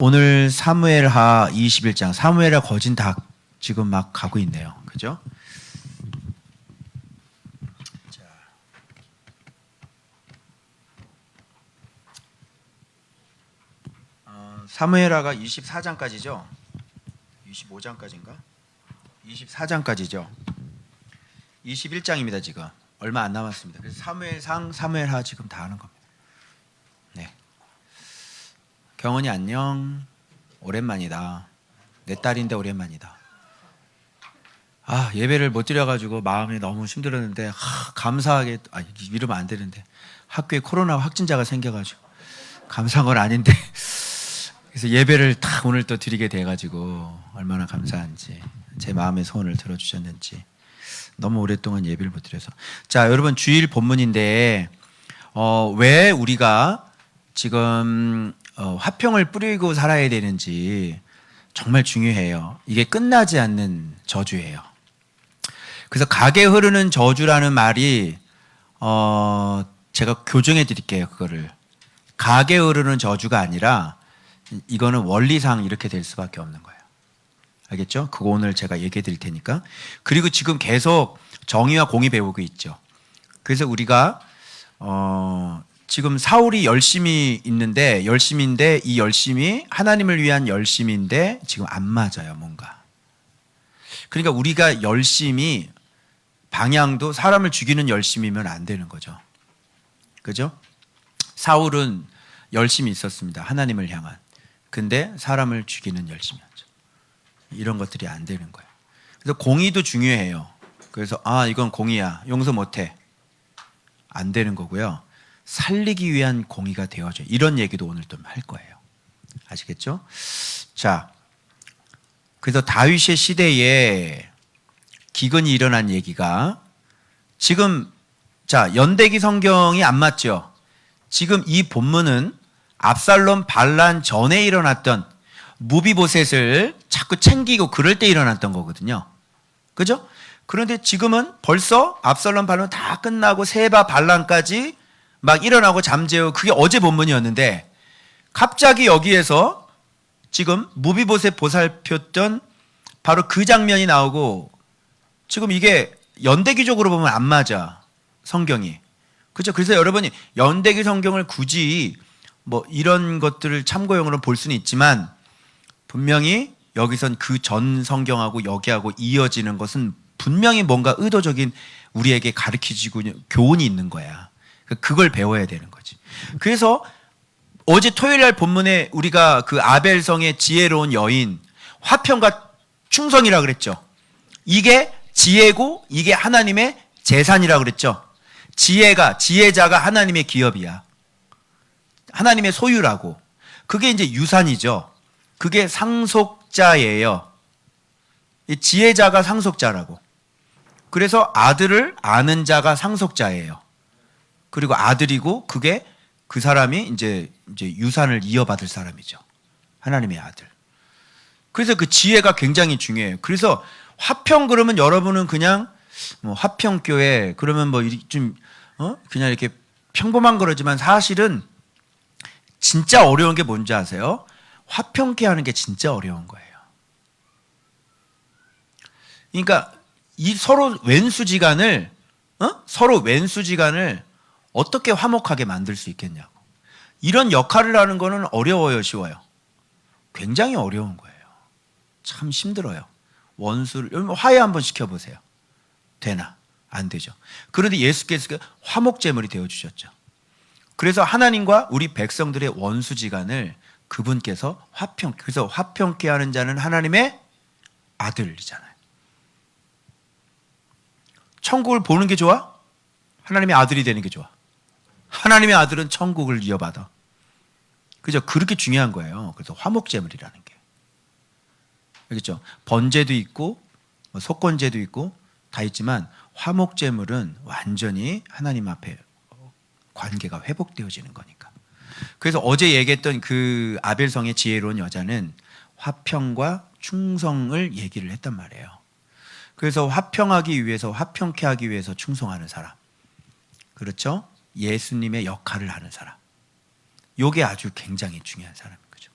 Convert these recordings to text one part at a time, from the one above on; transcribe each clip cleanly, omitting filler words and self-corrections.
오늘 사무엘하 21장, 사무엘하 거진 다 지금 막 가고 있네요. 그죠? 자. 사무엘하가 24장까지죠? 25장까지인가? 24장까지죠? 21장입니다, 지금. 얼마 안 남았습니다. 그래서 사무엘상, 사무엘하 지금 다 하는 겁니다. 네. 경은이 안녕. 오랜만이다. 내 딸인데 오랜만이다. 예배를 못 드려가지고 마음이 너무 힘들었는데 감사하게 이러면 안 되는데 학교에 코로나 확진자가 생겨가지고 감사한 건 아닌데 그래서 예배를 딱 오늘 또 드리게 돼가지고 얼마나 감사한지 제 마음의 소원을 들어주셨는지 너무 오랫동안 예배를 못 드려서. 자, 여러분, 주일 본문인데 왜 우리가 지금 화평을 뿌리고 살아야 되는지 정말 중요해요. 이게 끝나지 않는 저주예요. 그래서 가게 흐르는 저주라는 말이 제가 교정해 드릴게요. 그거를 가게 흐르는 저주가 아니라 이거는 원리상 이렇게 될 수밖에 없는 거예요. 알겠죠? 그거 오늘 제가 얘기해 드릴 테니까. 그리고 지금 계속 정의와 공의 배우고 있죠. 그래서 우리가 지금 사울이 열심히 있는데 열심인데 이 열심이 하나님을 위한 열심인데 지금 안 맞아요, 뭔가. 그러니까 우리가 열심히 방향도 사람을 죽이는 열심이면 안 되는 거죠. 그죠? 사울은 열심이 있었습니다. 하나님을 향한. 근데 사람을 죽이는 열심이었죠. 이런 것들이 안 되는 거예요. 그래서 공의도 중요해요. 그래서 이건 공의야. 용서 못해. 안 되는 거고요. 살리기 위한 공의가 되어져. 이런 얘기도 오늘 좀 할 거예요. 아시겠죠? 자, 그래서 다윗의 시대에 기근이 일어난 얘기가 지금 연대기 성경이 안 맞죠? 지금 이 본문은 압살롬 반란 전에 일어났던 무비보셋을 자꾸 챙기고 그럴 때 일어났던 거거든요. 그죠? 그런데 지금은 벌써 압살롬 반란 다 끝나고 세바 반란까지 막 일어나고 잠재우고 그게 어제 본문이었는데 갑자기 여기에서 지금 무비보셋 보살폈던 바로 그 장면이 나오고 지금 이게 연대기적으로 보면 안 맞아. 성경이. 그렇죠? 그래서 여러분이 연대기 성경을 굳이 뭐 이런 것들을 참고용으로 볼 수는 있지만 분명히 여기선 그 전 성경하고 여기하고 이어지는 것은 분명히 뭔가 의도적인 우리에게 가르치고 교훈이 있는 거야. 그걸 배워야 되는 거지. 그래서 어제 토요일 날 본문에 우리가 그 아벨성의 지혜로운 여인, 화평과 충성이라고 그랬죠. 이게 지혜고 이게 하나님의 재산이라고 그랬죠. 지혜자가 하나님의 기업이야. 하나님의 소유라고. 그게 이제 유산이죠. 그게 상속자예요. 지혜자가 상속자라고. 그래서 아들을 아는 자가 상속자예요. 그리고 아들이고 그게 그 사람이 이제 유산을 이어받을 사람이죠. 하나님의 아들. 그래서 그 지혜가 굉장히 중요해요. 그래서 화평 그러면 여러분은 그냥 뭐 화평교회 그러면 뭐 좀 그냥 이렇게 평범한 거라지만 사실은 진짜 어려운 게 뭔지 아세요? 화평케 하는 게 진짜 어려운 거예요. 그러니까 이 서로 왼수지간을 어떻게 화목하게 만들 수 있겠냐고. 이런 역할을 하는 거는 어려워요, 쉬워요? 굉장히 어려운 거예요. 참 힘들어요. 원수를 화해 한번 시켜보세요. 되나? 안 되죠. 그런데 예수께서 화목제물이 되어주셨죠. 그래서 하나님과 우리 백성들의 원수지간을 그분께서 그래서 화평케 하는 자는 하나님의 아들이잖아요. 천국을 보는 게 좋아? 하나님의 아들이 되는 게 좋아. 하나님의 아들은 천국을 이어받아. 그죠? 그렇게 중요한 거예요. 그래서 화목제물이라는 게. 알겠죠? 번제도 있고 속건제도 있고 다 있지만 화목제물은 완전히 하나님 앞에 관계가 회복되어지는 거니까. 그래서 어제 얘기했던 그 아벨성의 지혜로운 여자는 화평과 충성을 얘기를 했단 말이에요. 그래서 화평하기 위해서 화평케 하기 위해서 충성하는 사람. 그렇죠? 예수님의 역할을 하는 사람. 요게 아주 굉장히 중요한 사람인 거죠.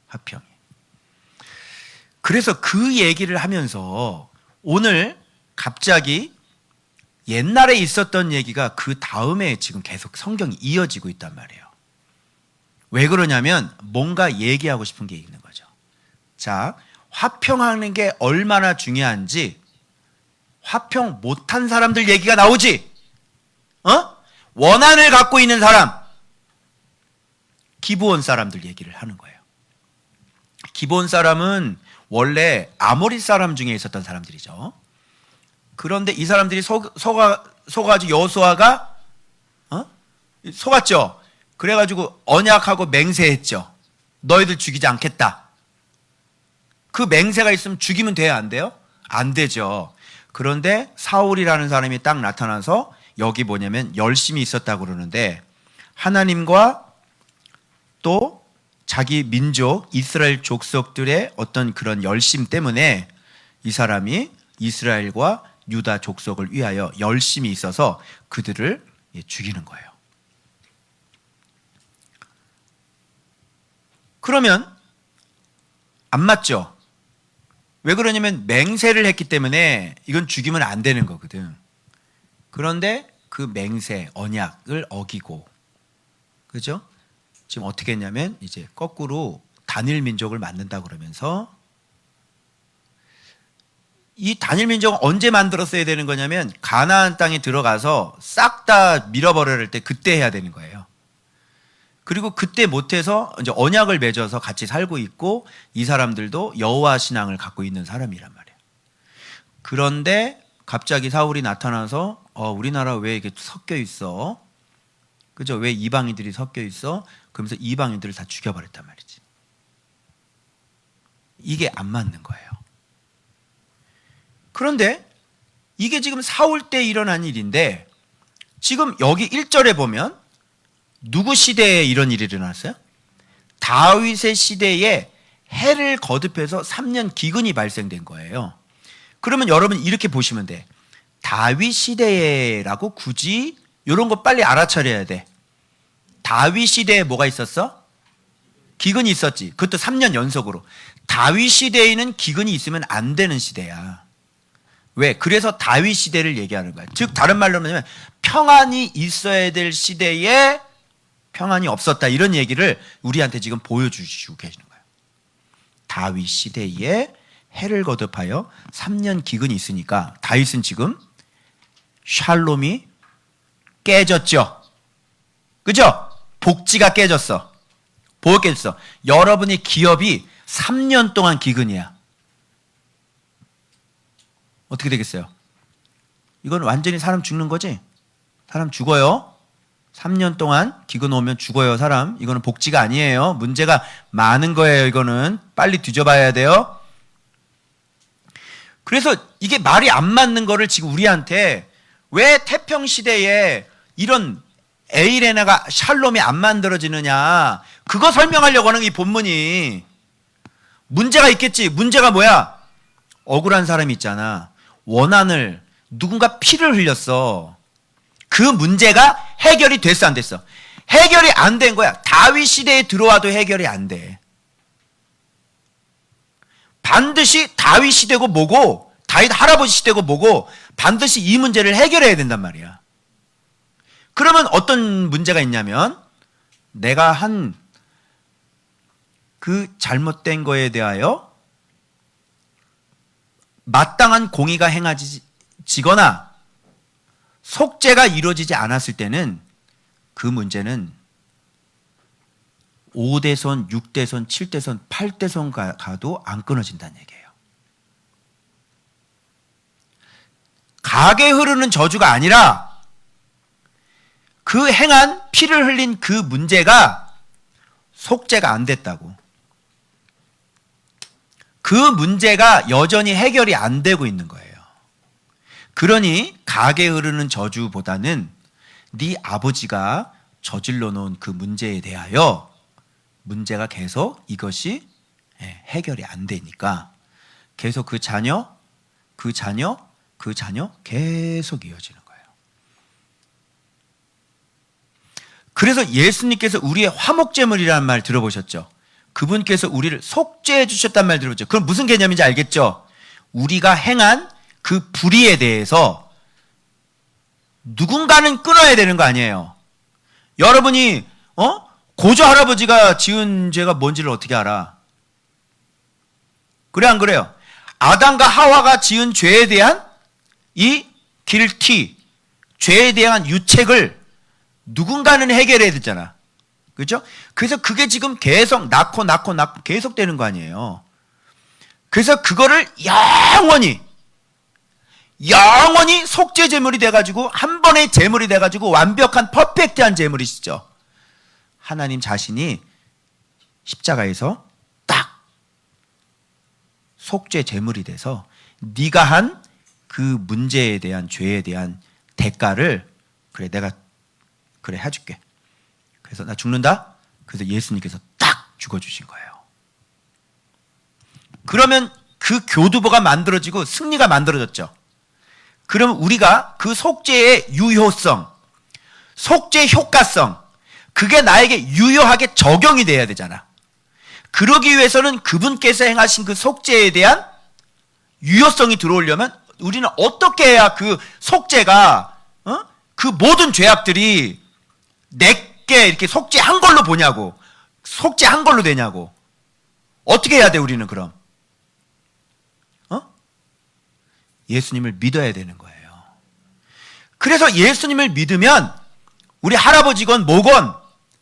화평이. 그래서 그 얘기를 하면서 오늘 갑자기 옛날에 있었던 얘기가 그 다음에 지금 계속 성경이 이어지고 있단 말이에요. 왜 그러냐면 뭔가 얘기하고 싶은 게 있는 거죠. 자, 화평하는 게 얼마나 중요한지 화평 못한 사람들 얘기가 나오지. 원한을 갖고 있는 사람, 기브온 사람들 얘기를 하는 거예요. 기브온 사람은 원래 아모리 사람 중에 있었던 사람들이죠. 그런데 이 사람들이 속아가지고 여호수아가 속았죠. 그래가지고 언약하고 맹세했죠. 너희들 죽이지 않겠다. 그 맹세가 있으면 죽이면 돼요, 안 돼요? 안 되죠. 그런데 사울이라는 사람이 딱 나타나서 여기 뭐냐면 열심히 있었다고 그러는데 하나님과 또 자기 민족 이스라엘 족속들의 어떤 그런 열심 때문에 이 사람이 이스라엘과 유다 족속을 위하여 열심히 있어서 그들을 죽이는 거예요. 그러면 안 맞죠? 왜 그러냐면 맹세를 했기 때문에 이건 죽이면 안 되는 거거든. 그런데 그 맹세, 언약을 어기고, 그죠? 지금 어떻게 했냐면 이제 거꾸로 단일 민족을 만든다 그러면서 이 단일 민족은 언제 만들었어야 되는 거냐면 가나안 땅에 들어가서 싹 다 밀어버려야 할 때 그때 해야 되는 거예요. 그리고 그때 못해서 이제 언약을 맺어서 같이 살고 있고 이 사람들도 여호와 신앙을 갖고 있는 사람이란 말이에요. 그런데 갑자기 사울이 나타나서 우리나라 왜 이렇게 섞여 있어? 그죠? 왜 이방인들이 섞여 있어? 그러면서 이방인들을 다 죽여버렸단 말이지. 이게 안 맞는 거예요. 그런데 이게 지금 사울 때 일어난 일인데 지금 여기 1절에 보면 누구 시대에 이런 일이 일어났어요? 다윗의 시대에 해를 거듭해서 3년 기근이 발생된 거예요. 그러면 여러분 이렇게 보시면 돼. 다윗 시대라고 굳이 이런 거 빨리 알아차려야 돼. 다윗 시대에 뭐가 있었어? 기근이 있었지. 그것도 3년 연속으로. 다윗 시대에는 기근이 있으면 안 되는 시대야. 왜? 그래서 다윗 시대를 얘기하는 거야. 즉 다른 말로 하면 평안이 있어야 될 시대에 평안이 없었다. 이런 얘기를 우리한테 지금 보여주시고 계시는 거예요. 다윗 시대에 해를 거듭하여 3년 기근이 있으니까 다윗은 지금 샬롬이 깨졌죠. 그죠? 복지가 깨졌어. 뭐가 깨졌어? 여러분의 기업이 3년 동안 기근이야. 어떻게 되겠어요? 이건 완전히 사람 죽는 거지? 사람 죽어요. 3년 동안 기근 오면 죽어요, 사람. 이거는 복지가 아니에요. 문제가 많은 거예요, 이거는. 빨리 뒤져봐야 돼요. 그래서 이게 말이 안 맞는 거를 지금 우리한테 왜 태평시대에 이런 에이레나가 샬롬이 안 만들어지느냐. 그거 설명하려고 하는 이 본문이. 문제가 있겠지. 문제가 뭐야? 억울한 사람이 있잖아. 원한을 누군가 피를 흘렸어. 그 문제가 해결이 됐어 안 됐어? 해결이 안 된 거야. 다윗 시대에 들어와도 해결이 안 돼. 반드시 다윗 시대고 뭐고 다윗 할아버지 시대고 뭐고 반드시 이 문제를 해결해야 된단 말이야. 그러면 어떤 문제가 있냐면 내가 한 그 잘못된 거에 대하여 마땅한 공의가 행하지거나 속죄가 이루어지지 않았을 때는 그 문제는 5대손, 6대손, 7대손, 8대손 가도 안 끊어진다는 얘기예요. 각에 흐르는 저주가 아니라 그 행한 피를 흘린 그 문제가 속죄가 안 됐다고. 그 문제가 여전히 해결이 안 되고 있는 거예요. 그러니 각에 흐르는 저주보다는 네 아버지가 저질러 놓은 그 문제에 대하여 문제가 계속 이것이 해결이 안 되니까 계속 그 자녀 계속 이어지는 거예요. 그래서 예수님께서 우리의 화목제물이라는 말 들어보셨죠? 그분께서 우리를 속죄해 주셨단 말 들어보죠. 그럼 무슨 개념인지 알겠죠? 우리가 행한 그 불의에 대해서 누군가는 끊어야 되는 거 아니에요. 여러분이 고조 할아버지가 지은 죄가 뭔지를 어떻게 알아? 그래 안 그래요? 아담과 하와가 지은 죄에 대한 이 길티, 죄에 대한 유책을 누군가는 해결해야 되잖아. 그렇죠? 그래서 그게 지금 계속 낳고 계속 되는 거 아니에요. 그래서 그거를 영원히 속죄 제물이 돼가지고 한 번의 제물이 돼가지고 완벽한 퍼펙트한 제물이시죠. 하나님 자신이 십자가에서 딱 속죄 제물이 돼서 네가 한 그 문제에 대한 죄에 대한 대가를 그래 내가 그래 해줄게. 그래서 나 죽는다. 그래서 예수님께서 딱 죽어주신 거예요. 그러면 그 교두보가 만들어지고 승리가 만들어졌죠. 그러면 우리가 그 속죄의 유효성, 속죄의 효과성, 그게 나에게 유효하게 적용이 돼야 되잖아. 그러기 위해서는 그분께서 행하신 그 속죄에 대한 유효성이 들어오려면 우리는 어떻게 해야 그 속죄가 그 모든 죄악들이 내게 이렇게 속죄한 걸로 보냐고, 속죄한 걸로 되냐고. 어떻게 해야 돼 우리는 그럼? 예수님을 믿어야 되는 거예요. 그래서 예수님을 믿으면 우리 할아버지건 뭐건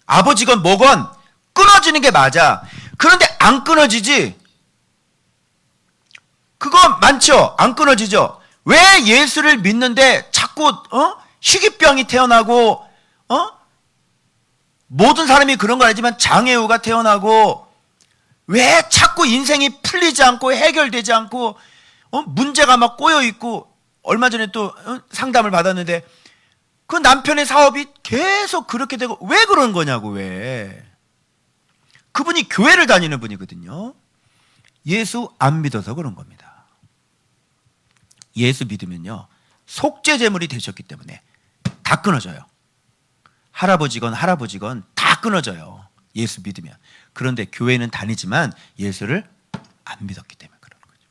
아버지건 뭐건 끊어지는 게 맞아. 그런데 안 끊어지지. 그거 많죠? 안 끊어지죠? 왜 예수를 믿는데 자꾸 희귀병이 태어나고 모든 사람이 그런 건 아니지만 장애우가 태어나고 왜 자꾸 인생이 풀리지 않고 해결되지 않고 문제가 막 꼬여 있고 얼마 전에 또 상담을 받았는데 그 남편의 사업이 계속 그렇게 되고 왜 그런 거냐고. 왜? 그분이 교회를 다니는 분이거든요. 예수 안 믿어서 그런 겁니다. 예수 믿으면요 속죄 제물이 되셨기 때문에 다 끊어져요. 할아버지건 다 끊어져요. 예수 믿으면. 그런데 교회는 다니지만 예수를 안 믿었기 때문에 그러는 거죠.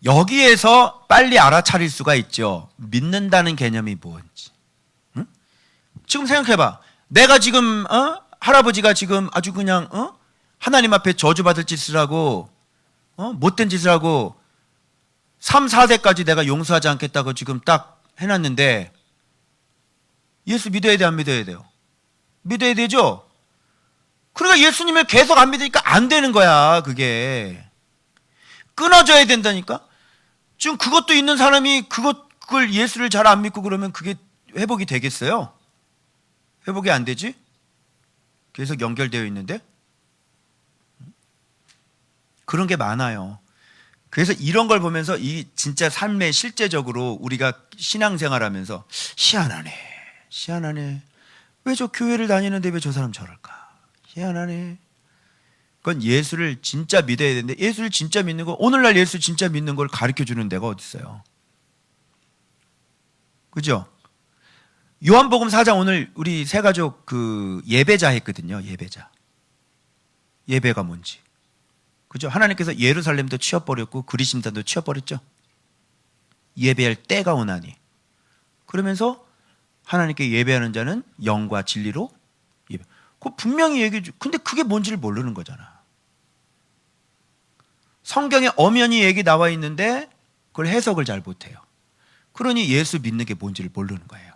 여기에서 빨리 알아차릴 수가 있죠. 믿는다는 개념이 뭔지. 응? 지금 생각해봐. 내가 지금 할아버지가 지금 아주 그냥 하나님 앞에 저주받을 짓을 하고 못된 짓을 하고 3, 4대까지 내가 용서하지 않겠다고 지금 딱 해놨는데 예수 믿어야 돼 안 믿어야 돼요? 믿어야 되죠? 그러니까 예수님을 계속 안 믿으니까 안 되는 거야. 그게 끊어져야 된다니까. 지금 그것도 있는 사람이 그걸 예수를 잘 안 믿고 그러면 그게 회복이 되겠어요? 회복이 안 되지? 계속 연결되어 있는데 그런 게 많아요. 그래서 이런 걸 보면서 이 진짜 삶에 실제적으로 우리가 신앙생활하면서 희한하네. 왜 저 교회를 다니는데 왜 저 사람 저럴까? 희한하네. 그건 예수를 진짜 믿어야 되는데 예수를 진짜 믿는 거 오늘날 예수 진짜 믿는 걸 가르쳐주는 데가 어디 있어요? 그죠? 요한복음 4장 오늘 우리 세 가족 그 예배자 했거든요. 예배가 뭔지. 그죠? 하나님께서 예루살렘도 치워버렸고 그리심산도 치워버렸죠. 예배할 때가 오나니. 그러면서 하나님께 예배하는 자는 영과 진리로 예배. 그거 분명히 얘기해 주. 근데 그게 뭔지를 모르는 거잖아. 성경에 엄연히 얘기 나와 있는데 그걸 해석을 잘 못해요. 그러니 예수 믿는 게 뭔지를 모르는 거예요.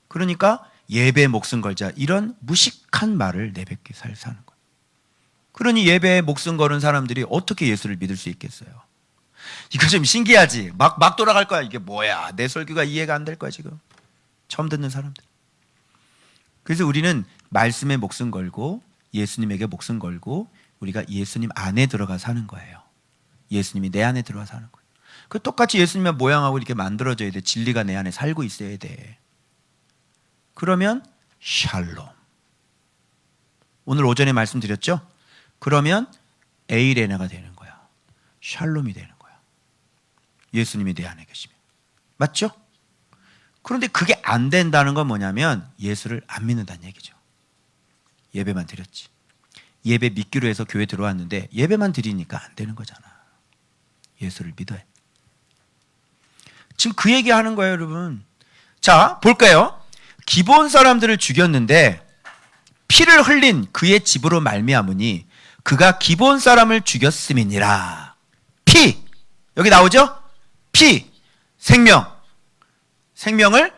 그러니까 예배에 목숨 걸자 이런 무식한 말을 내뱉게 사는 거예요. 그러니 예배에 목숨 거는 사람들이 어떻게 예수를 믿을 수 있겠어요? 이거 좀 신기하지? 막 돌아갈 거야. 이게 뭐야? 내 설교가 이해가 안 될 거야 지금. 처음 듣는 사람들. 그래서 우리는 말씀에 목숨 걸고 예수님에게 목숨 걸고 우리가 예수님 안에 들어가 사는 거예요. 예수님이 내 안에 들어가 사는 거예요. 그 똑같이 예수님의 모양하고 이렇게 만들어져야 돼. 진리가 내 안에 살고 있어야 돼. 그러면 샬롬. 오늘 오전에 말씀드렸죠? 그러면 에이레나가 되는 거야. 샬롬이 되는 거야. 예수님이 내 안에 계시면. 맞죠? 그런데 그게 안 된다는 건 뭐냐면 예수를 안 믿는다는 얘기죠. 예배만 드렸지. 예배 믿기로 해서 교회 들어왔는데 예배만 드리니까 안 되는 거잖아. 예수를 믿어야 돼. 지금 그 얘기하는 거예요, 여러분. 자, 볼까요? 기브온 사람들을 죽였는데 피를 흘린 그의 집으로 말미암으니 그가 기브온 사람을 죽였음이니라. 피, 여기 나오죠? 피, 생명. 생명을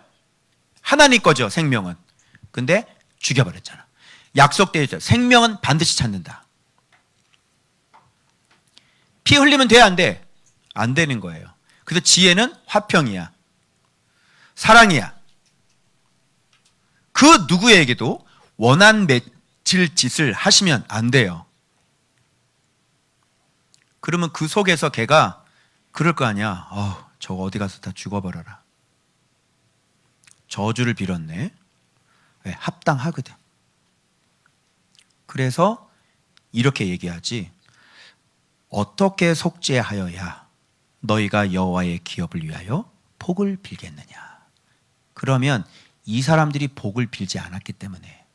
하나님 거죠, 생명은. 근데 죽여버렸잖아. 약속되어 있죠. 생명은 반드시 찾는다. 피 흘리면 돼, 안 돼? 안 되는 거예요. 그래서 지혜는 화평이야. 사랑이야. 그 누구에게도 원한 맺힐 짓을 하시면 안 돼요. 그러면 그 속에서 걔가 그럴 거 아니야. 저거 어디 가서 다 죽어버려라. 저주를 빌었네. 왜? 합당하거든. 그래서 이렇게 얘기하지. 어떻게 속죄하여야 너희가 여호와의 기업을 위하여 복을 빌겠느냐. 그러면 이 사람들이 복을 빌지 않았기 때문에,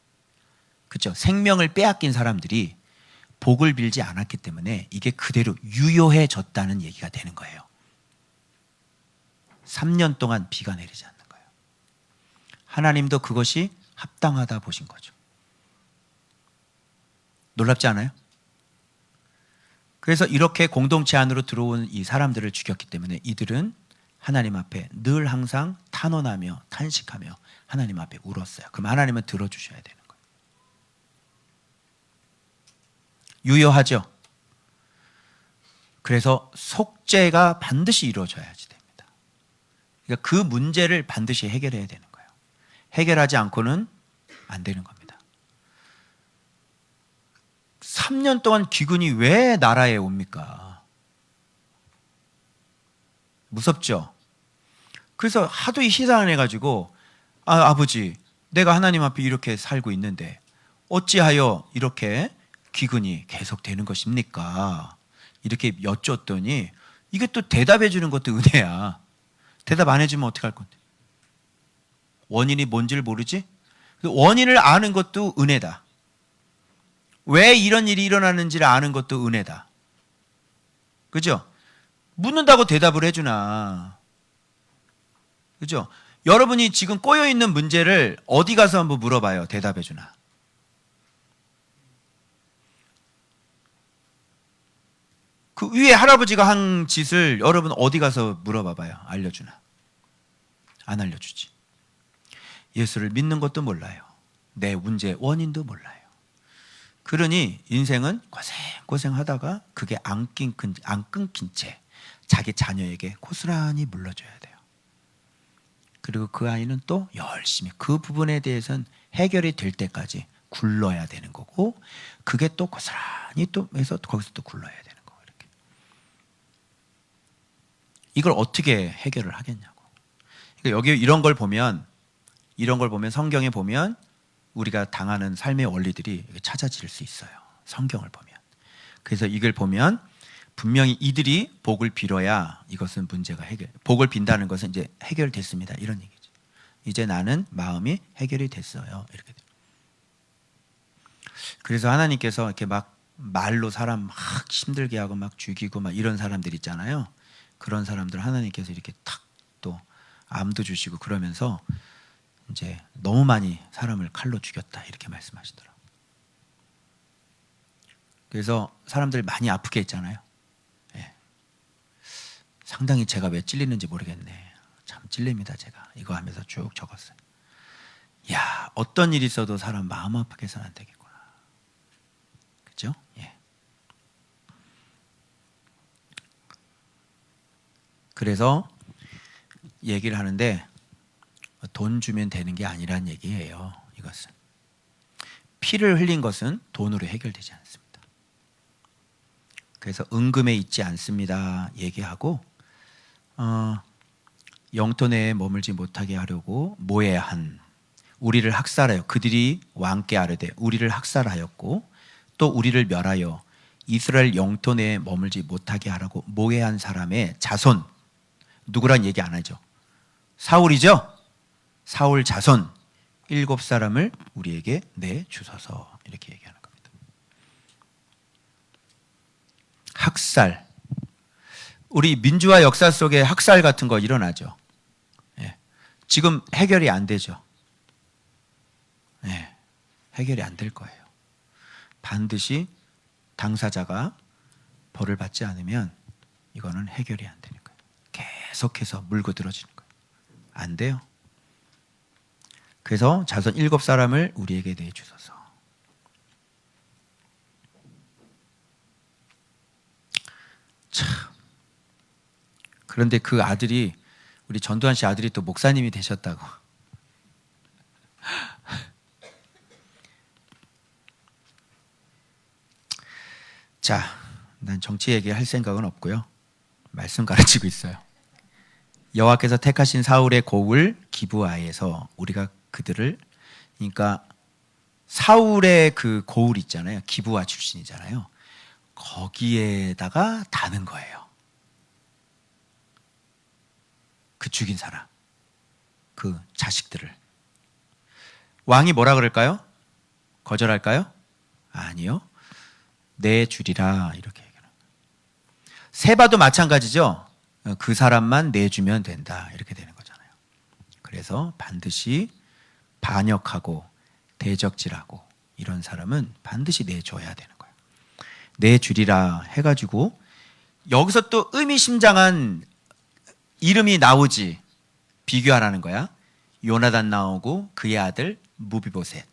그렇죠? 생명을 빼앗긴 사람들이 복을 빌지 않았기 때문에 이게 그대로 유효해졌다는 얘기가 되는 거예요. 3년 동안 비가 내리지 않는 거예요. 하나님도 그것이 합당하다 보신 거죠. 놀랍지 않아요? 그래서 이렇게 공동체 안으로 들어온 이 사람들을 죽였기 때문에 이들은 하나님 앞에 늘 항상 탄원하며 탄식하며 하나님 앞에 울었어요. 그럼 하나님은 들어주셔야 되는 거예요. 유효하죠? 그래서 속죄가 반드시 이루어져야지 됩니다. 그러니까 그 문제를 반드시 해결해야 되는 거예요. 해결하지 않고는 안 되는 겁니다. 3년 동안 기근이 왜 나라에 옵니까? 무섭죠? 그래서 하도 희단해가지고 아버지, 내가 하나님 앞에 이렇게 살고 있는데 어찌하여 이렇게 기근이 계속 되는 것입니까? 이렇게 여쭈었더니 이게 또 대답해 주는 것도 은혜야. 대답 안 해주면 어떡할 건데? 원인이 뭔지를 모르지? 원인을 아는 것도 은혜다. 왜 이런 일이 일어나는지를 아는 것도 은혜다. 그죠? 묻는다고 대답을 해주나. 그죠? 여러분이 지금 꼬여있는 문제를 어디 가서 한번 물어봐요. 대답해주나. 그 위에 할아버지가 한 짓을 여러분 어디 가서 물어봐봐요. 알려주나. 안 알려주지. 예수를 믿는 것도 몰라요. 내 문제의 원인도 몰라요. 그러니 인생은 고생하다가 그게 안 끊긴 채 자기 자녀에게 고스란히 물러줘야 돼요. 그리고 그 아이는 또 열심히 그 부분에 대해서는 해결이 될 때까지 굴러야 되는 거고, 그게 또 고스란히 또 해서 거기서 또 굴러야 되는 거고. 이렇게. 이걸 어떻게 해결을 하겠냐고. 그러니까 여기 이런 걸 보면 성경에 보면 우리가 당하는 삶의 원리들이 찾아질 수 있어요. 성경을 보면. 그래서 이걸 보면 분명히 이들이 복을 빌어야 이것은 문제가 복을 빈다는 것은 이제 해결됐습니다. 이런 얘기죠. 이제 나는 마음이 해결이 됐어요. 이렇게. 그래서 하나님께서 이렇게 막 말로 사람 막 힘들게 하고 막 죽이고 막 이런 사람들 있잖아요. 그런 사람들 하나님께서 이렇게 탁 또 암도 주시고 그러면서 이제 너무 많이 사람을 칼로 죽였다 이렇게 말씀하시더라고요. 그래서 사람들 많이 아프게 했잖아요. 예. 상당히 제가 왜 찔리는지 모르겠네. 참 찔립니다 제가. 이거 하면서 쭉 적었어요. 야, 어떤 일이 있어도 사람 마음 아프게 해서는 안 되겠구나. 그죠? 예. 그래서 얘기를 하는데 돈 주면 되는 게 아니란 얘기예요. 이것은 피를 흘린 것은 돈으로 해결되지 않습니다. 그래서 은금에 있지 않습니다 얘기하고, 영토 내에 머물지 못하게 하려고 모해한 우리를 학살하여 그들이 왕께 아뢰되 우리를 학살하였고 또 우리를 멸하여 이스라엘 영토 내에 머물지 못하게 하라고 모해한 사람의 자손, 누구란 얘기 안 하죠. 사울이죠. 사울 자손 7사람을 우리에게 내주소서 이렇게 얘기하는 겁니다. 학살. 우리 민주화 역사 속에 학살 같은 거 일어나죠. 예. 지금 해결이 안 되죠. 예. 해결이 안 될 거예요. 반드시 당사자가 벌을 받지 않으면 이거는 해결이 안 되는 거예요. 계속해서 물고 들어지는 거예요. 안 돼요. 그래서 자손 7사람을 우리에게 내주소서. 참. 그런데 그 아들이, 우리 전두환 씨 아들이 또 목사님이 되셨다고. 자, 난 정치 얘기할 생각은 없고요. 말씀 가르치고 있어요. 여호와께서 택하신 사울의 고을 기브아에서 우리가 그들을, 그러니까 사울의 그 고을 있잖아요. 기브아 출신이잖아요. 거기에다가 다는 거예요. 그 죽인 사람, 그 자식들을. 왕이 뭐라 그럴까요? 거절할까요? 아니요. 내주리라 이렇게 얘기해요. 세바도 마찬가지죠. 그 사람만 내주면 된다 이렇게 되는 거잖아요. 그래서 반드시 반역하고 대적질하고 이런 사람은 반드시 내줘야 되는 거예요. 내주리라 해가지고 여기서 또 의미심장한 이름이 나오지. 비교하라는 거야. 요나단 나오고 그의 아들 무비보셋,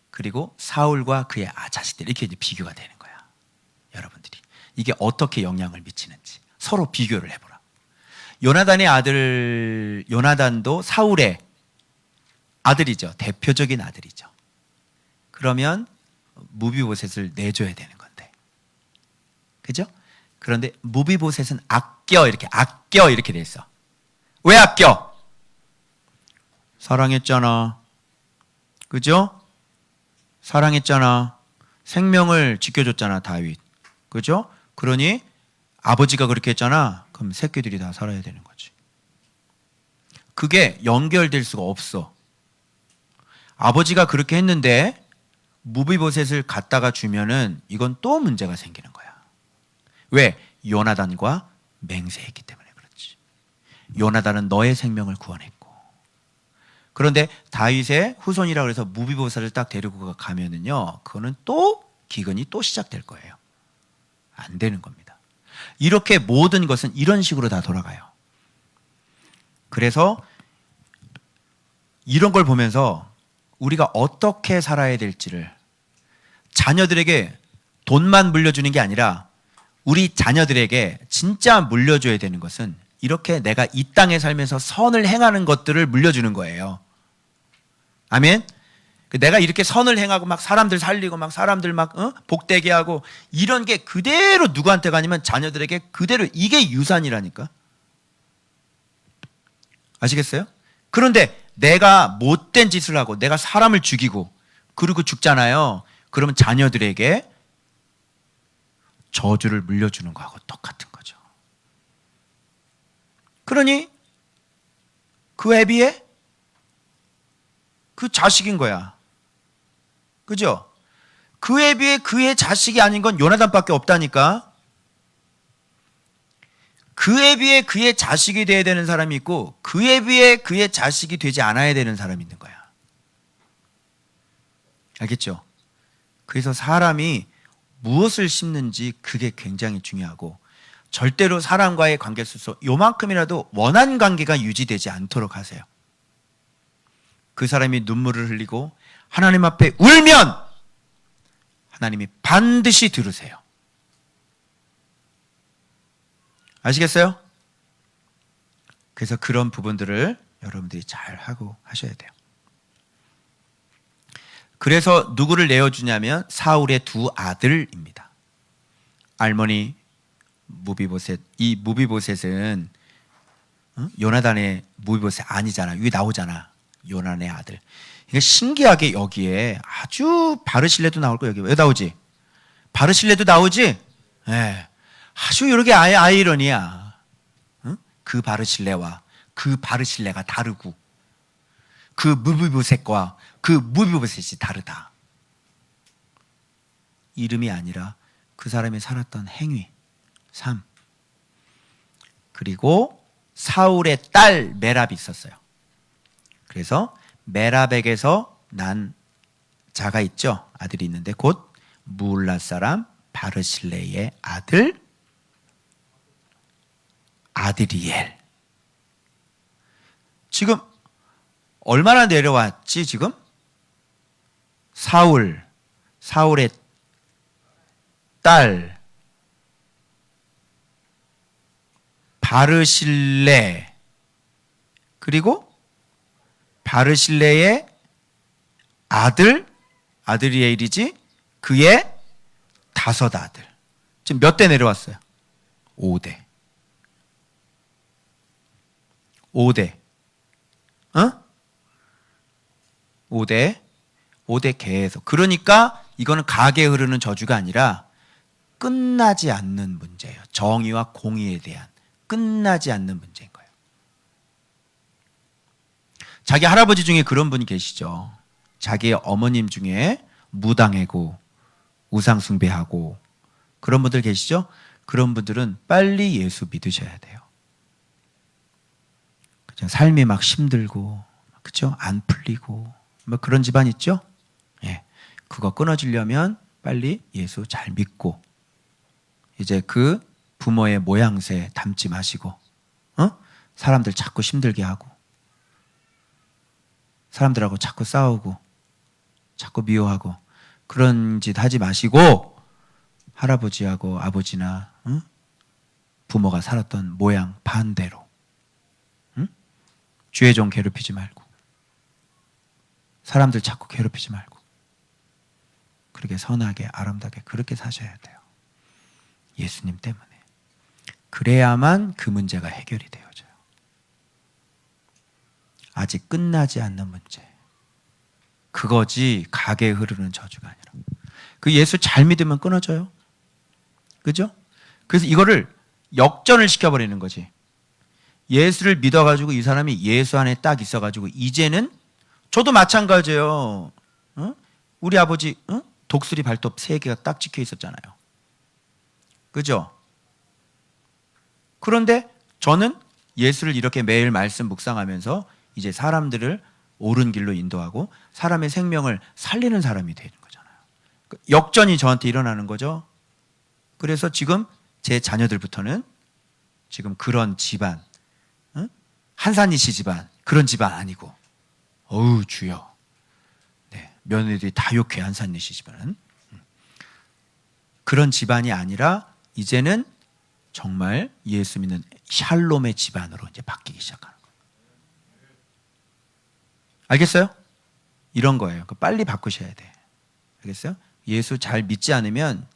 그리고 사울과 그의 자식들, 이렇게 이제 비교가 되는 거야. 여러분들이 이게 어떻게 영향을 미치는지 서로 비교를 해보라. 요나단의 아들, 요나단도 사울의 아들이죠. 대표적인 아들이죠. 그러면 무비보셋을 내줘야 되는 건데, 그죠? 그런데 무비보셋은 아껴 이렇게 돼 있어. 왜 아껴? 사랑했잖아. 그죠? 사랑했잖아. 생명을 지켜줬잖아, 다윗. 그죠? 그러니 아버지가 그렇게 했잖아. 그럼 새끼들이 다 살아야 되는 거지. 그게 연결될 수가 없어. 아버지가 그렇게 했는데 무비보셋을 갖다가 주면은 이건 또 문제가 생기는 거야. 왜? 요나단과 맹세했기 때문에 그렇지. 요나단은 너의 생명을 구원했고, 그런데 다윗의 후손이라고 해서 무비보셋을 딱 데리고 가면은요, 그거는 또 기근이 또 시작될 거예요. 안 되는 겁니다. 이렇게 모든 것은 이런 식으로 다 돌아가요. 그래서 이런 걸 보면서 우리가 어떻게 살아야 될지를, 자녀들에게 돈만 물려주는 게 아니라 우리 자녀들에게 진짜 물려줘야 되는 것은 이렇게 내가 이 땅에 살면서 선을 행하는 것들을 물려주는 거예요. 아멘? 내가 이렇게 선을 행하고 막 사람들 살리고 막 사람들 막 복되게 하고 이런 게 그대로 누구한테 가냐면 자녀들에게 그대로, 이게 유산이라니까. 아시겠어요? 그런데 내가 못된 짓을 하고 내가 사람을 죽이고 그리고 죽잖아요. 그러면 자녀들에게 저주를 물려주는 거하고 똑같은 거죠. 그러니 그 애비에 그 자식인 거야. 그죠? 그에 비해 그의 자식이 아닌 건 요나단밖에 없다니까. 그에 비해 그의 자식이 돼야 되는 사람이 있고 그에 비해 그의 자식이 되지 않아야 되는 사람이 있는 거야. 알겠죠? 그래서 사람이 무엇을 심는지 그게 굉장히 중요하고, 절대로 사람과의 관계 속에서 요만큼이라도 원한 관계가 유지되지 않도록 하세요. 그 사람이 눈물을 흘리고 하나님 앞에 울면 하나님이 반드시 들으세요. 아시겠어요? 그래서 그런 부분들을 여러분들이 잘 하고 하셔야 돼요. 그래서 누구를 내어주냐면 사울의 두 아들입니다. 알머니 무비보셋. 이 무비보셋은 요나단의 무비보셋 아니잖아. 여기 나오잖아. 요나단의 아들. 그러니까 신기하게 여기에 아주 바르실레도 나올 거예요. 여기 왜 나오지? 바르실레도 나오지? 네. 아주 이렇게 아이러니야. 응? 그 바르실레와 그 바르실레가 다르고 그 무비보셋과 그 무비보셋이 다르다. 이름이 아니라 그 사람이 살았던 행위, 3. 그리고 사울의 딸 메랍이 있었어요. 그래서 메랍에게서 난 자가 있죠. 아들이 있는데 곧 무울라 사람 바르실레의 아들 아드리엘. 지금 얼마나 내려왔지 지금? 사울의 딸 바르실레, 그리고 바르실레의 아들 아드리엘이지, 그의 5 아들. 지금 몇 대 내려왔어요? 5대. 5대. 5대 계속. 그러니까 이거는 가게에 흐르는 저주가 아니라 끝나지 않는 문제예요. 정의와 공의에 대한 끝나지 않는 문제인 거예요. 자기 할아버지 중에 그런 분이 계시죠. 자기의 어머님 중에 무당하고 우상 숭배하고 그런 분들 계시죠? 그런 분들은 빨리 예수 믿으셔야 돼요. 그죠? 삶이 막 힘들고, 그죠? 안 풀리고, 뭐 그런 집안 있죠? 예. 그거 끊어지려면 빨리 예수 잘 믿고, 이제 그 부모의 모양새 닮지 마시고, 사람들 자꾸 힘들게 하고, 사람들하고 자꾸 싸우고, 자꾸 미워하고, 그런 짓 하지 마시고, 할아버지하고 아버지나 부모가 살았던 모양 반대로 주의 종 괴롭히지 말고, 사람들 자꾸 괴롭히지 말고, 그렇게 선하게 아름답게 그렇게 사셔야 돼요. 예수님 때문에. 그래야만 그 문제가 해결이 되어져요. 아직 끝나지 않는 문제. 그거지 가게에 흐르는 저주가 아니라. 그 예수 잘 믿으면 끊어져요. 그죠? 그래서 이거를 역전을 시켜버리는 거지. 예수를 믿어가지고 이 사람이 예수 안에 딱 있어가지고 이제는, 저도 마찬가지예요. 우리 아버지 독수리 발톱 3개가 딱 찍혀 있었잖아요. 그죠? 그런데 저는 예수를 이렇게 매일 말씀 묵상하면서 이제 사람들을 옳은 길로 인도하고 사람의 생명을 살리는 사람이 되는 거잖아요. 역전이 저한테 일어나는 거죠. 그래서 지금 제 자녀들부터는 지금 그런 집안, 한산이시 집안, 그런 집안 아니고, 어우 주여, 네, 며느리들이 다 욕해. 한산이시 집안은 그런 집안이 아니라 이제는 정말 예수 믿는 샬롬의 집안으로 이제 바뀌기 시작하는 거예요. 알겠어요? 이런 거예요. 빨리 바꾸셔야 돼. 알겠어요? 예수 잘 믿지 않으면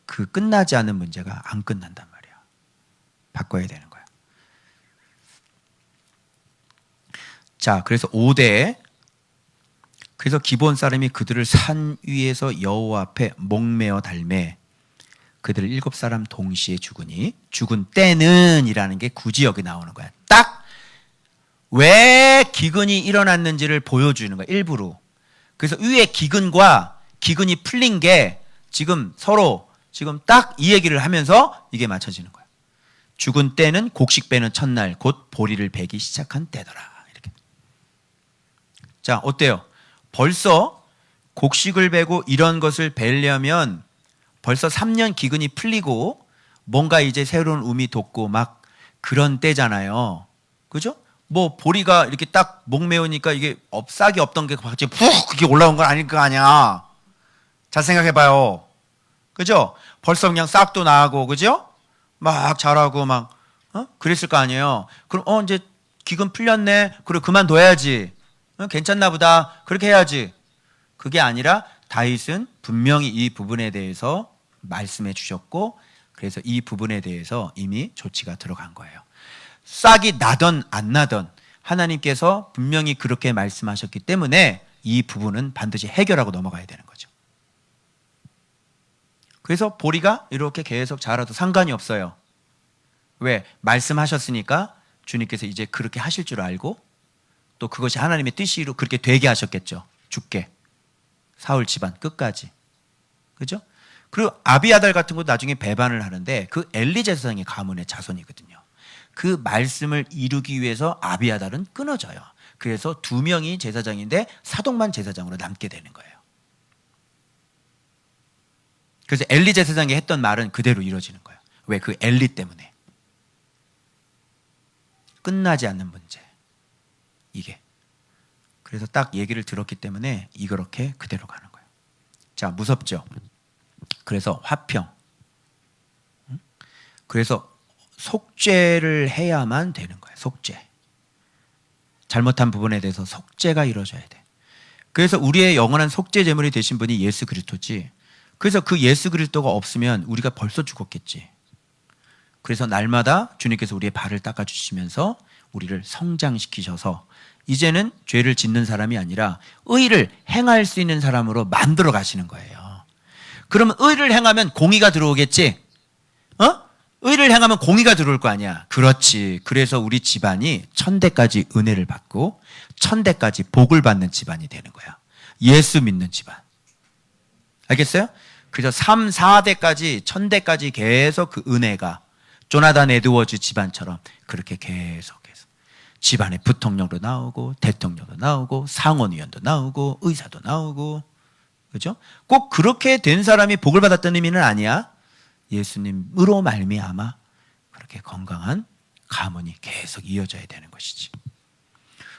그 끝나지 않은 문제가 안 끝난단 말이야. 바꿔야 되는 거야. 자, 그래서 5대. 그래서 기브온 사람이 그들을 산 위에서 여호와 앞에 목매어 달매 그들 7사람 동시에 죽으니, 죽은 때는 이라는 게 굳이 여기 나오는 거야. 딱 왜 기근이 일어났는지를 보여주는 거야, 일부러. 그래서 위에 기근과 기근이 풀린 게 지금 서로 지금 딱 이 얘기를 하면서 이게 맞춰지는 거야. 죽은 때는 곡식 베는 첫날 곧 보리를 베기 시작한 때더라. 이렇게. 자, 어때요? 벌써 곡식을 베고 이런 것을 베려면 벌써 3년 기근이 풀리고 뭔가 이제 새로운 움이 돋고 막 그런 때잖아요. 그죠? 뭐 보리가 이렇게 딱 목매우니까 이게 싹이 없던 게 갑자기 푹 이렇게 올라온 건 아닐 거 아니야. 잘 생각해봐요. 그죠? 벌써 그냥 싹도 나고, 그죠? 막 자라고 막 그랬을 거 아니에요. 그럼 이제 기근 풀렸네. 그래 그만둬야지. 괜찮나 보다. 그렇게 해야지. 그게 아니라 다윗은 분명히 이 부분에 대해서 말씀해 주셨고, 그래서 이 부분에 대해서 이미 조치가 들어간 거예요. 싹이 나던 안 나던 하나님께서 분명히 그렇게 말씀하셨기 때문에 이 부분은 반드시 해결하고 넘어가야 되는 거죠. 그래서 보리가 이렇게 계속 자라도 상관이 없어요. 왜? 말씀하셨으니까 주님께서 이제 그렇게 하실 줄 알고, 또 그것이 하나님의 뜻이로 그렇게 되게 하셨겠죠. 죽게. 사울 집안 끝까지. 그죠? 그리고 아비아달 같은 것도 나중에 배반을 하는데 그 엘리 제사장의 가문의 자손이거든요. 그 말씀을 이루기 위해서 아비아달은 끊어져요. 그래서 2명이 제사장인데 사독만 제사장으로 남게 되는 거예요. 그래서 엘리 제사장이 했던 말은 그대로 이루어지는 거예요. 왜? 그 엘리 때문에. 끝나지 않는 문제. 이게. 그래서 딱 얘기를 들었기 때문에 이렇게 그대로 가는 거예요. 자, 무섭죠? 그래서 화평. 그래서 속죄를 해야만 되는 거예요. 속죄. 잘못한 부분에 대해서 속죄가 이루어져야 돼. 그래서 우리의 영원한 속죄 제물이 되신 분이 예수 그리스도지. 그래서 그 예수 그리스도가 없으면 우리가 벌써 죽었겠지. 그래서 날마다 주님께서 우리의 발을 닦아주시면서 우리를 성장시키셔서 이제는 죄를 짓는 사람이 아니라 의를 행할 수 있는 사람으로 만들어 가시는 거예요. 그러면 의를 행하면 공의가 들어오겠지? 의를 행하면 공의가 들어올 거 아니야. 그렇지. 그래서 우리 집안이 1000대까지 은혜를 받고 1000대까지 복을 받는 집안이 되는 거야. 예수 믿는 집안. 알겠어요? 그래서 3, 4대까지 1000대까지 계속 그 은혜가 조나단 에드워즈 집안처럼 그렇게 계속해서 집안에 부통령도 나오고 대통령도 나오고 상원의원도 나오고 의사도 나오고, 그죠? 꼭 그렇게 된 사람이 복을 받았다는 의미는 아니야. 예수님으로 말미암아 그렇게 건강한 가문이 계속 이어져야 되는 것이지.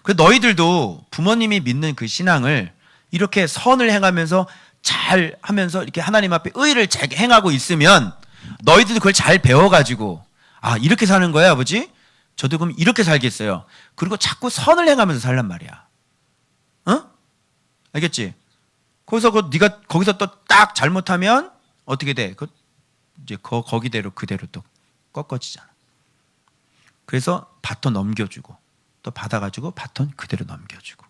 그래서 너희들도 부모님이 믿는 그 신앙을 이렇게 선을 행하면서 잘 하면서 이렇게 하나님 앞에 의를 행하고 있으면 너희들도 그걸 잘 배워가지고, 아, 이렇게 사는 거야, 아버지? 저도 그럼 이렇게 살겠어요. 그리고 자꾸 선을 행하면서 살란 말이야. 알겠지? 거기서 네가 거기서 또 딱 잘못하면 어떻게 돼? 이제 거기대로 그대로 또 꺾어지잖아. 그래서 바톤 넘겨주고 또 받아가지고 바톤 그대로 넘겨주고.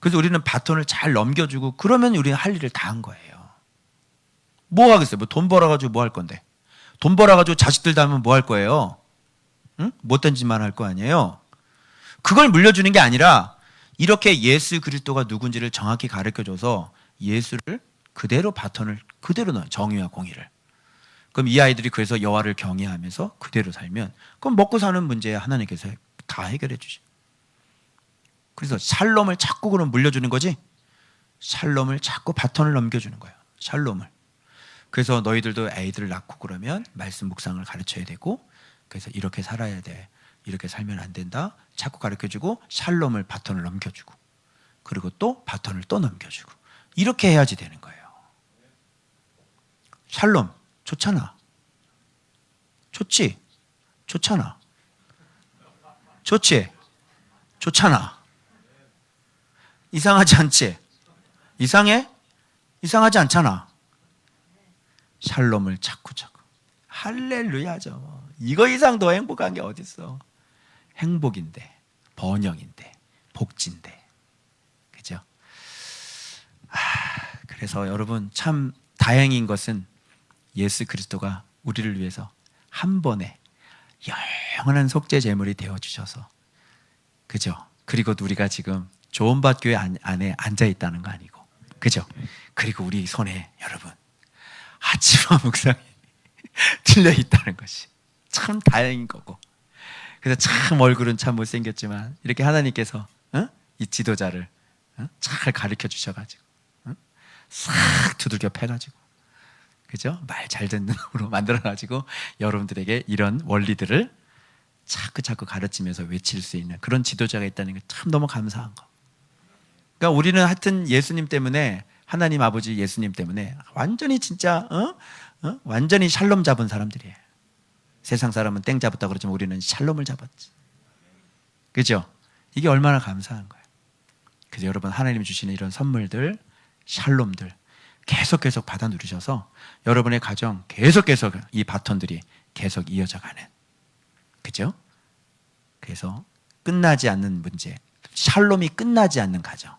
그래서 우리는 바톤을 잘 넘겨주고 그러면 우리는 할 일을 다 한 거예요. 뭐 하겠어요? 뭐 돈 벌어가지고 뭐 할 건데? 돈 벌어가지고 자식들 닮으면 뭐 할 거예요? 응? 못된 짓만 할 거 아니에요? 그걸 물려주는 게 아니라 이렇게 예수 그리스도가 누군지를 정확히 가르쳐줘서 예수를 그대로 바톤을 그대로 넣어요. 정의와 공의를. 그럼 이 아이들이 그래서 여호와를 경외하면서 그대로 살면 그럼 먹고 사는 문제 하나님께서 다 해결해 주죠. 그래서 샬롬을 자꾸 그럼 물려주는 거지. 샬롬을 자꾸 바톤을 넘겨주는 거예요. 샬롬을. 그래서 너희들도 애들을 낳고 그러면 말씀 묵상을 가르쳐야 되고, 그래서 이렇게 살아야 돼, 이렇게 살면 안 된다 자꾸 가르쳐주고 샬롬을 바톤을 넘겨주고, 그리고 또 바톤을 또 넘겨주고, 이렇게 해야지 되는 거예요. 샬롬 좋잖아. 좋지? 좋잖아. 좋지? 좋잖아. 이상하지 않지? 이상해? 이상하지 않잖아. 샬롬을 자꾸 할렐루야죠. 이거 이상 더 행복한 게 어딨어. 행복인데, 번영인데, 복진데, 그죠? 그래서 여러분 참 다행인 것은 예수 그리스도가 우리를 위해서 한 번에 영원한 속죄 제물이 되어주셔서, 그죠? 그리고 우리가 지금 좋은 밭 교회 안에 앉아 있다는 거 아니고, 그죠? 그리고 우리 손에 여러분 아침과 묵상이 들려 있다는 것이 참 다행인 거고, 그래서 참 얼굴은 참 못생겼지만 이렇게 하나님께서 이 지도자를 잘 가르쳐 주셔가지고 싹 두들겨 패가지고, 그죠? 말 잘 듣는 놈으로 만들어가지고 여러분들에게 이런 원리들을 자꾸 가르치면서 외칠 수 있는 그런 지도자가 있다는 게 참 너무 감사한 거. 그러니까 우리는 하여튼 예수님 때문에, 하나님 아버지 예수님 때문에 완전히 진짜 완전히 샬롬 잡은 사람들이에요. 세상 사람은 땡 잡았다 그러지만 우리는 샬롬을 잡았지. 그죠? 이게 얼마나 감사한 거예요. 그래서 여러분 하나님 주시는 이런 선물들, 샬롬들 계속 받아 누리셔서 여러분의 가정 계속 이 바톤들이 계속 이어져 가는, 그죠? 그래서 끝나지 않는 문제, 샬롬이 끝나지 않는 가정,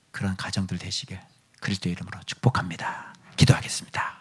그런 가정들 되시길 그리스도의 이름으로 축복합니다. 기도하겠습니다.